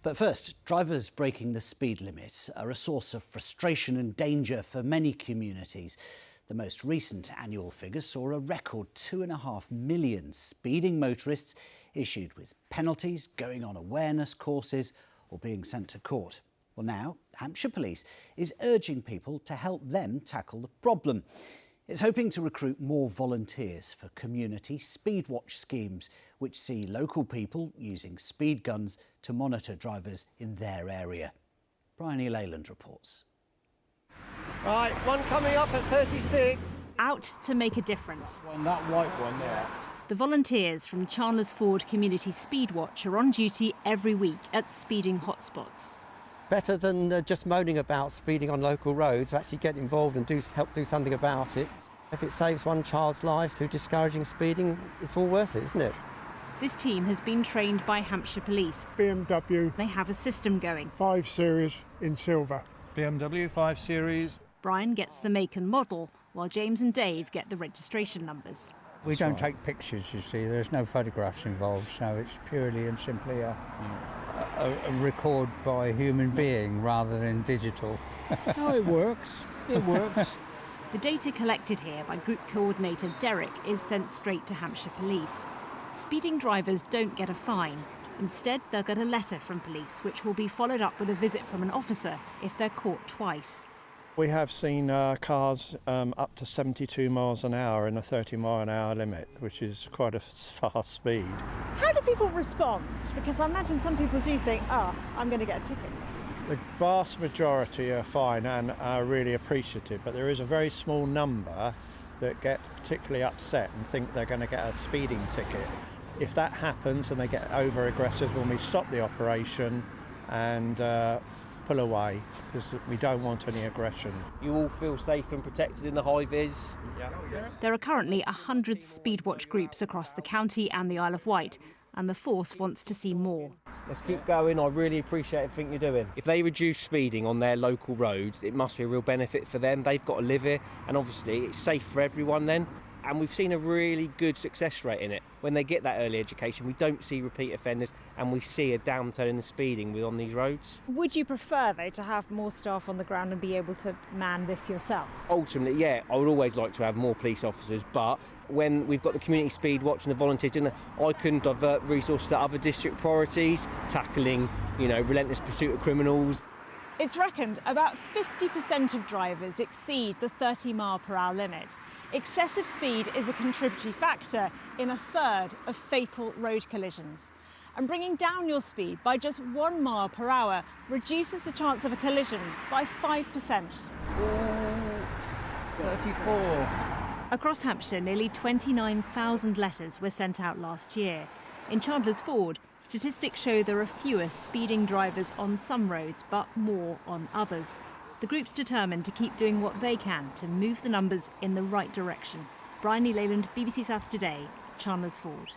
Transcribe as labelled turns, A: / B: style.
A: But first, drivers breaking the speed limit are a source of frustration and danger for many communities. The most recent annual figures saw a record 2.5 million speeding motorists issued with penalties, going on awareness courses or being sent to court. Well, now Hampshire Police is urging people to help them tackle the problem. It's hoping to recruit more volunteers for community Speedwatch schemes, which see local people using speed guns to monitor drivers in their area. Bryony Leyland reports.
B: Right, one coming up at 36.
C: Out to make a difference.
D: That white one there.
C: The volunteers from Chandler's Ford Community Speedwatch are on duty every week at speeding hotspots.
B: Better than just moaning about speeding on local roads, actually get involved and help do something about it. If it saves one child's life through discouraging speeding, it's all worth it, isn't it?
C: This team has been trained by Hampshire Police.
E: BMW.
C: They have a system going.
E: 5 Series in silver.
D: BMW 5 Series.
C: Brian gets the make and model, while James and Dave get the registration numbers.
F: We don't take pictures, you see. There's no photographs involved, so it's purely and simply a record by a human being rather than digital.
D: Oh, it works. It works.
C: The data collected here by Group Coordinator Derek is sent straight to Hampshire Police. Speeding drivers don't get a fine. Instead, they'll get a letter from police, which will be followed up with a visit from an officer if they're caught twice.
G: We have seen cars up to 72 miles an hour in a 30-mile-an-hour limit, which is quite a fast speed.
H: How do people respond? Because I imagine some people do think, I'm going to get a ticket.
G: The vast majority are fine and are really appreciative, but there is a very small number that get particularly upset and think they're going to get a speeding ticket. If that happens and they get over-aggressive, when we stop the operation and pull away, because we don't want any aggression.
I: You all feel safe and protected in the high-vis?
G: Yeah.
C: There are currently 100 Speedwatch groups across the county and the Isle of Wight, and the force wants to see more.
I: Let's keep going. I really appreciate everything you're doing. If they reduce speeding on their local roads, it must be a real benefit for them. They've got to live here, and obviously it's safe for everyone then. And we've seen a really good success rate in it. When they get that early education, we don't see repeat offenders, and we see a downturn in the speeding on these roads.
H: Would you prefer, though, to have more staff on the ground and be able to man this yourself?
I: Ultimately, yeah, I would always like to have more police officers, but when we've got the community speed watch and the volunteers doing that, I can divert resources to other district priorities, tackling, relentless pursuit of criminals.
H: It's reckoned about 50% of drivers exceed the 30-mile-per-hour limit. Excessive speed is a contributory factor in a third of fatal road collisions. And bringing down your speed by just 1 mile per hour reduces the chance of a collision by 5%.
D: 34.
C: Across Hampshire, nearly 29,000 letters were sent out last year. In Chandler's Ford, statistics show there are fewer speeding drivers on some roads, but more on others. The group's determined to keep doing what they can to move the numbers in the right direction. Bryony Leyland, BBC South Today, Chandler's Ford.